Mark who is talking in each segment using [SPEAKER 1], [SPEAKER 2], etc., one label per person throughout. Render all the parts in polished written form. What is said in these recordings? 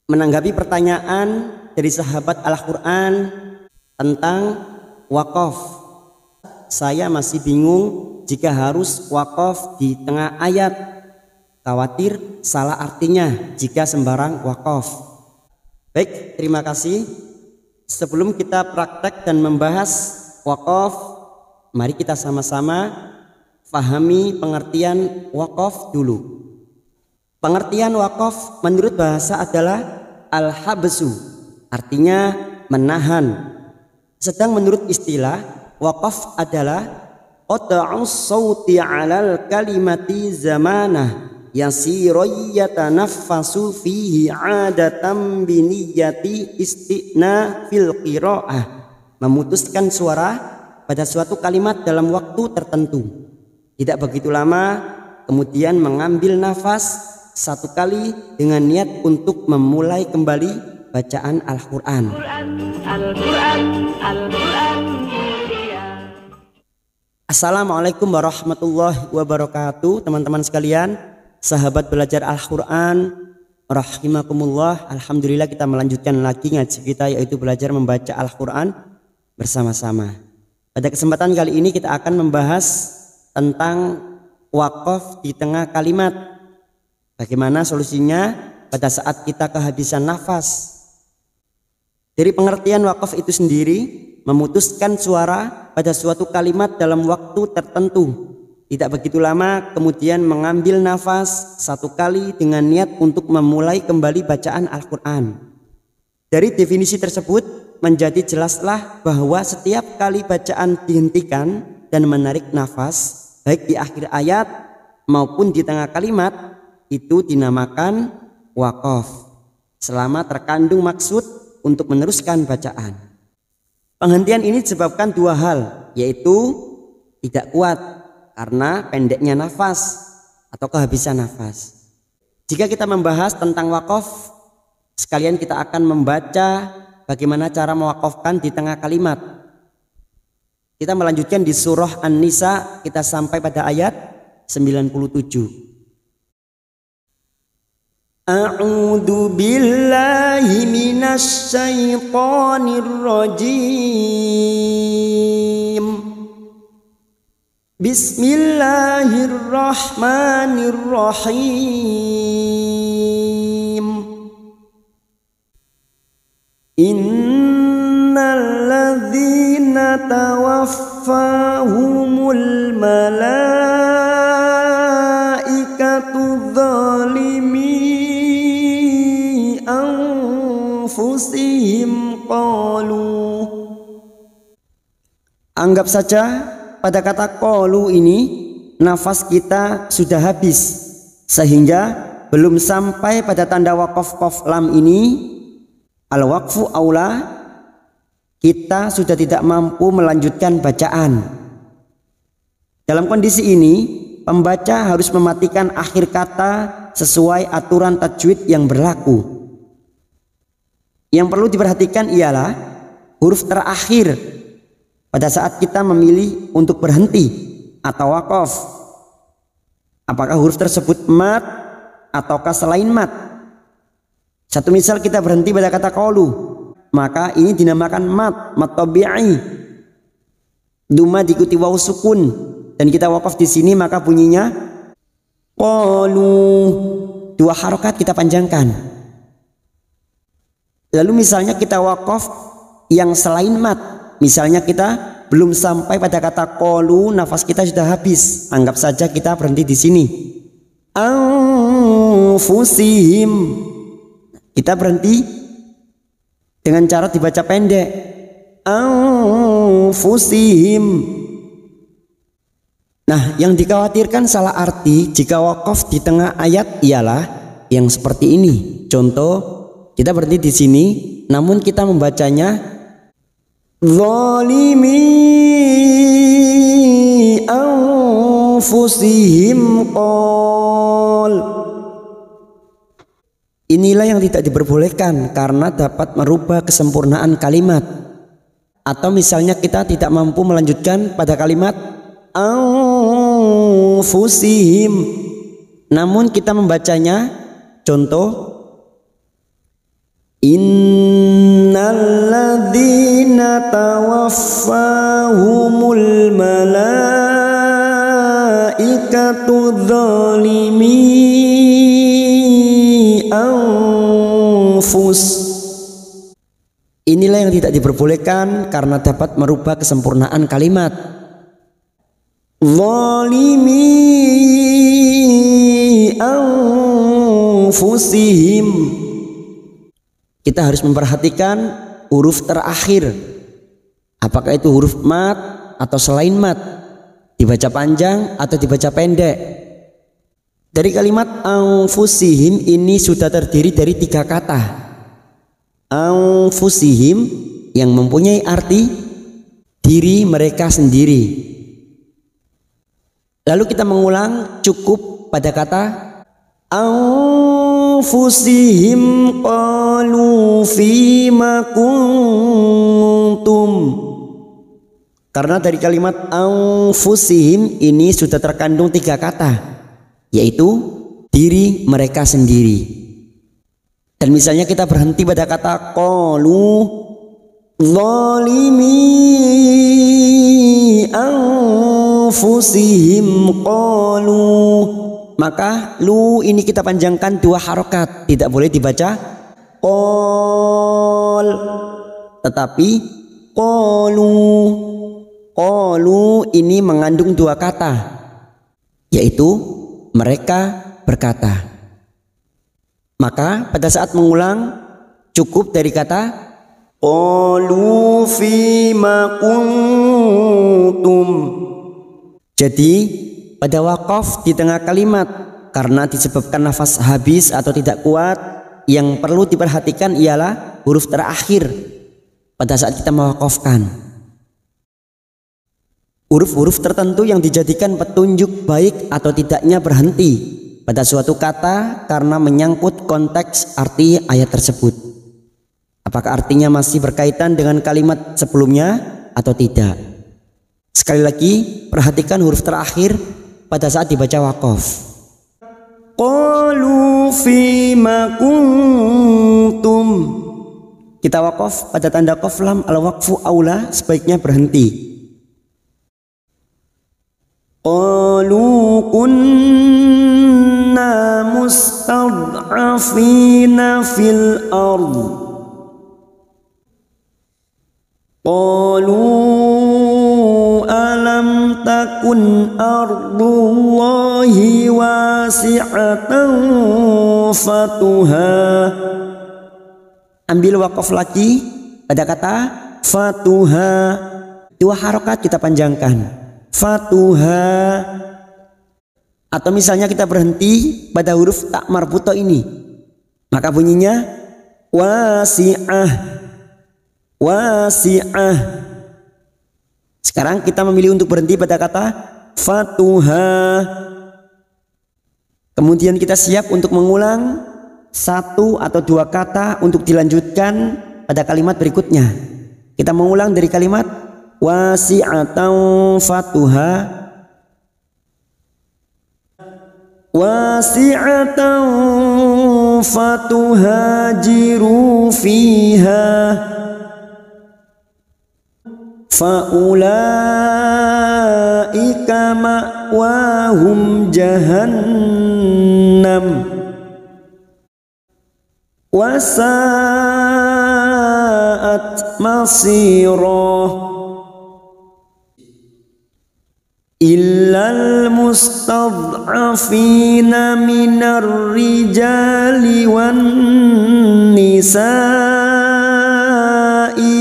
[SPEAKER 1] menanggapi pertanyaan dari sahabat Al-Quran tentang wakaf. Saya masih bingung jika harus wakaf di tengah ayat, khawatir salah artinya jika sembarang wakaf. Baik, terima kasih. Sebelum kita praktek dan membahas wakaf, mari kita sama-sama pahami pengertian wakaf dulu. Pengertian wakaf menurut bahasa adalah al-habsu, artinya menahan. Sedang menurut istilah, wakaf adalah qat'us sauti 'alal kalimati zamanah yasiru yatanaffasu fihi 'adatan biniyati isti'na fil qira'ah, memutuskan suara pada suatu kalimat dalam waktu tertentu, tidak begitu lama, kemudian mengambil nafas satu kali dengan niat untuk memulai kembali bacaan Al-Quran. Assalamualaikum warahmatullahi wabarakatuh, teman-teman sekalian, sahabat belajar Al-Quran rahimakumullah. Alhamdulillah, kita melanjutkan lagi ngaji kita, yaitu belajar membaca Al-Quran bersama-sama. Pada kesempatan kali ini kita akan membahas tentang wakaf di tengah kalimat. Bagaimana solusinya pada saat kita kehabisan nafas? Dari pengertian wakaf itu sendiri, memutuskan suara pada suatu kalimat dalam waktu tertentu, tidak begitu lama, kemudian mengambil nafas satu kali dengan niat untuk memulai kembali bacaan Al-Quran. Dari definisi tersebut menjadi jelaslah bahwa setiap kali bacaan dihentikan dan menarik nafas, baik di akhir ayat maupun di tengah kalimat, itu dinamakan wakaf selama terkandung maksud untuk meneruskan bacaan. Penghentian ini disebabkan dua hal, yaitu tidak kuat karena pendeknya nafas atau kehabisan nafas. Jika kita membahas tentang wakaf, sekalian kita akan membaca bagaimana cara mewakafkan di tengah kalimat. Kita melanjutkan di surah An-Nisa, kita sampai pada ayat 97. A'udzu billahi minasy syaithanir rajim. Bismillahirrahmanirrahim. Innal ladzina tawaffahumul malaikatu dzalimi anfusihim qalu. Anggap saja pada kata qalu ini nafas kita sudah habis, sehingga belum sampai pada tanda waqaf qaf lam ini, al-waqfu aula, kita sudah tidak mampu melanjutkan bacaan. Dalam kondisi ini, pembaca harus mematikan akhir kata sesuai aturan tajwid yang berlaku. Yang perlu diperhatikan ialah huruf terakhir pada saat kita memilih untuk berhenti atau wakaf. Apakah huruf tersebut mat ataukah selain mat? Satu misal, kita berhenti pada kata qalu, maka ini dinamakan mat tabi'i. Duma diikuti waw sukun dan kita wakaf di sini, maka bunyinya qalu. Dua harokat kita panjangkan. Lalu misalnya kita wakaf yang selain mat, misalnya kita belum sampai pada kata qalu, nafas kita sudah habis. Anggap saja kita berhenti di sini. Anfusihim. Kita berhenti dengan cara dibaca pendek. Anfusihim. Nah, yang dikhawatirkan salah arti jika wakaf di tengah ayat ialah yang seperti ini. Contoh, kita berhenti di sini, namun kita membacanya zalimi anfusihim qol. Inilah yang tidak diperbolehkan karena dapat merubah kesempurnaan kalimat. Atau misalnya kita tidak mampu melanjutkan pada kalimat anfusihim, namun kita membacanya, contoh, Innalladzina tawaffahumul malaikatu dzalimi anfus. Inilah yang tidak diperbolehkan karena dapat merubah kesempurnaan kalimat. Dzalimi anfusihim. Kita harus memperhatikan huruf terakhir. Apakah itu huruf mat atau selain mat? Dibaca panjang atau dibaca pendek? Dari kalimat anfusihim ini sudah terdiri dari 3 kata. Anfusihim yang mempunyai arti diri mereka sendiri. Lalu kita mengulang cukup pada kata anfusihim qalu fima kuntum. Karena dari kalimat anfusihim ini sudah terkandung 3 kata, yaitu diri mereka sendiri. Dan misalnya kita berhenti pada kata qalu zalimi anfusihim qalu, maka lu ini kita panjangkan 2 harokat, tidak boleh dibaca qol, tetapi qalu ini mengandung 2 kata, yaitu mereka berkata. Maka pada saat mengulang cukup dari kata qalu fima kuntum. Jadi pada waqaf di tengah kalimat karena disebabkan nafas habis atau tidak kuat, yang perlu diperhatikan ialah huruf terakhir pada saat kita mewaqafkan. Huruf-huruf tertentu yang dijadikan petunjuk baik atau tidaknya berhenti pada suatu kata karena menyangkut konteks arti ayat tersebut. Apakah artinya masih berkaitan dengan kalimat sebelumnya atau tidak? Sekali lagi, perhatikan huruf terakhir pada saat dibaca waqaf. Qalu fima kuntum. Kita waqaf pada tanda qaf lam, al waqfu aula, sebaiknya berhenti. Qalu kunna mustad'afina fil ard. Qalu alam takun ardullahi wasi'atan fatuha. Ambil waqaf lagi pada kata fatuha, 2 harokat kita panjangkan, fatuha. Atau misalnya kita berhenti pada huruf tak marbuto ini, maka bunyinya wasi'ah, wasi'ah. Sekarang kita memilih untuk berhenti pada kata fatuha. Kemudian kita siap untuk mengulang 1 atau 2 kata untuk dilanjutkan pada kalimat berikutnya. Kita mengulang dari kalimat wasi'atan fatuha, wasi'atan fatuhajiru fiha, faulaika ma'wahum jahannam wasa'at masirah. Illal mustad'afina minar rijali wan nisa'i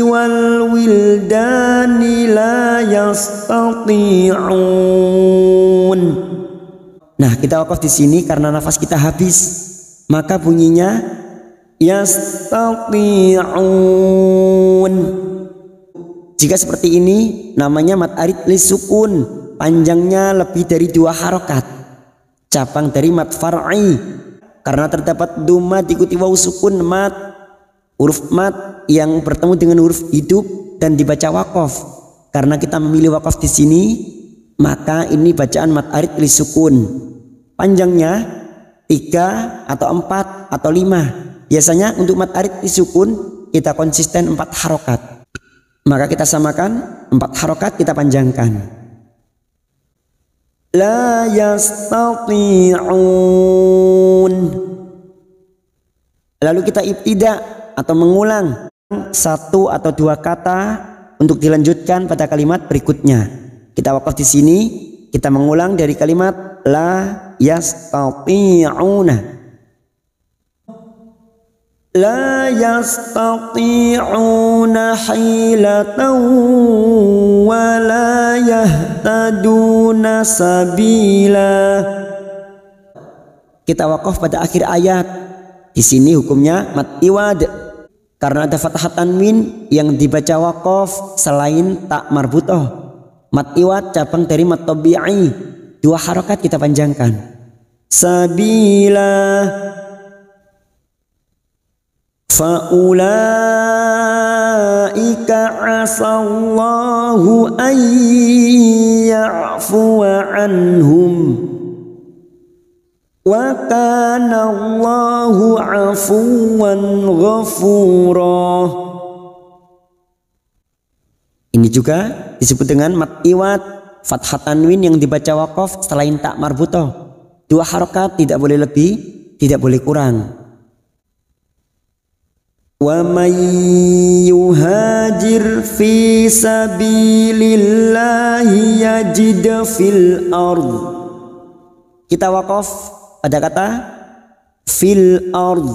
[SPEAKER 1] wal wildani la yastati'un. Nah, kita wakaf di sini karena nafas kita habis, maka bunyinya yastati'un. Jika seperti ini namanya mad arid li sukun, panjangnya lebih dari 2 harokat, cabang dari mad far'i karena terdapat dhamma diikuti waw sukun mad, huruf mad yang bertemu dengan huruf hidup dan dibaca waqaf. Karena kita memilih waqaf di sini, maka ini bacaan mad arid li sukun, panjangnya 3 atau 4 atau 5 Biasanya untuk mad arid disukun kita konsisten 4 harokat. Maka kita samakan 4 harokat kita panjangkan. La yastati'un. Lalu kita ibtida atau mengulang 1 atau 2 kata untuk dilanjutkan pada kalimat berikutnya. Kita wakaf di sini, kita mengulang dari kalimat la yastati'una. La yastati'una hilatan wa la yahtaduna sabila. Kita wakaf pada akhir ayat. Di sini hukumnya mad iwad karena ada fathah tanwin yang dibaca wakaf selain tak marbutoh. Mad iwad cabang dari mad tabi'i, 2 harokat kita panjangkan. Sabila faulaika asallahu an ya'fuwa anhum wa kana Allahu afuwan ghafura. Ini juga disebut dengan mad iwad, fathah tanwin yang dibaca wakaf selain tak marbutoh. 2 harokat, tidak boleh lebih, tidak boleh kurang. Wa may yuhajir fi sabilillahi yajid fil ard. Kita wakaf pada kata fil ard.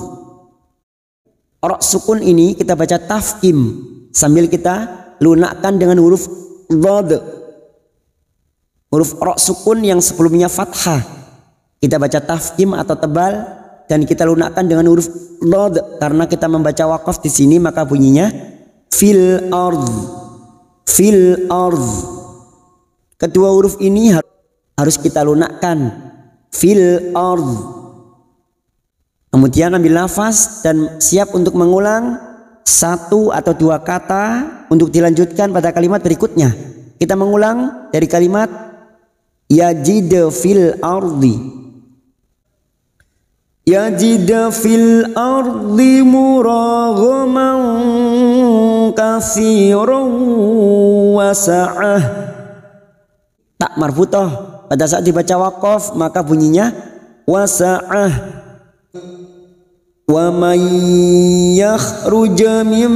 [SPEAKER 1] Ra sukun ini kita baca tafkim sambil kita lunakkan dengan huruf dhad. Huruf ra sukun yang sebelumnya fathah kita baca tafkim atau tebal dan kita lunakkan dengan huruf dhad karena kita membaca wakaf di sini, maka bunyinya fil ard. Fil ard. Kedua huruf ini harus kita lunakkan. Fil ard. Kemudian ambil nafas dan siap untuk mengulang 1 atau 2 kata untuk dilanjutkan pada kalimat berikutnya. Kita mengulang dari kalimat yajid fil ardi. Yajid fil ardi muraghaman katsiran wasa'ah. Tak marbutoh. Pada saat dibaca wakaf maka bunyinya wasa'ah. Wa may yakhruj min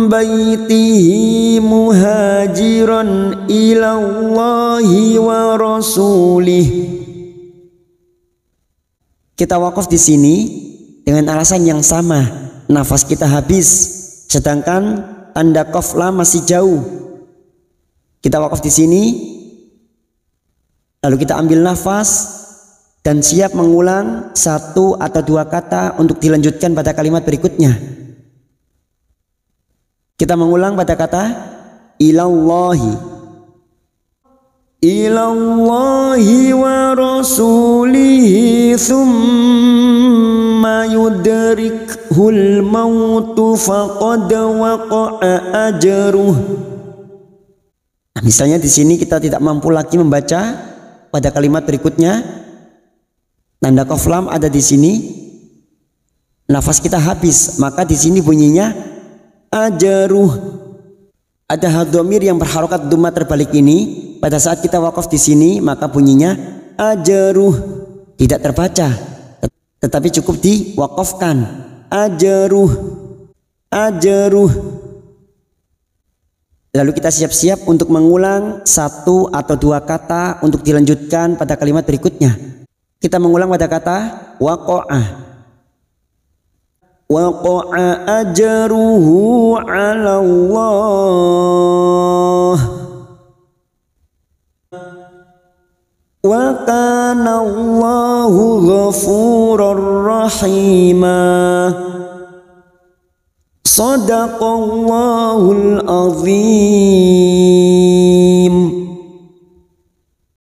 [SPEAKER 1] baitihi muhajiran ila Allahi wa rasulih. Kita wakaf di sini dengan alasan yang sama, nafas kita habis sedangkan tanda qaf lam masih jauh. Kita wakaf di sini, lalu kita ambil nafas dan siap mengulang 1 atau 2 kata untuk dilanjutkan pada kalimat berikutnya. Kita mengulang pada kata ilallahi. Ilallahi wa rasulihi thumma yudrikhul mautu faqad waqa'a ajruh. Nah, misalnya di sini kita tidak mampu lagi membaca pada kalimat berikutnya, tanda qaf lam ada di sini, nafas kita habis, maka di sini bunyinya ajaruh. Ada hadhamir yang berharokat dhamma terbalik ini. Pada saat kita wakaf di sini maka bunyinya ajaruh, tidak terbaca, tetapi cukup diwakafkan. Ajaruh, ajaruh. Lalu kita siap-siap untuk mengulang 1 atau 2 kata untuk dilanjutkan pada kalimat berikutnya. Kita mengulang pada kata waqa'ah. Waqa'a ajruhu 'ala Allah. Wa kana Allahu ghafurur rahima. Shadaqallahul azim.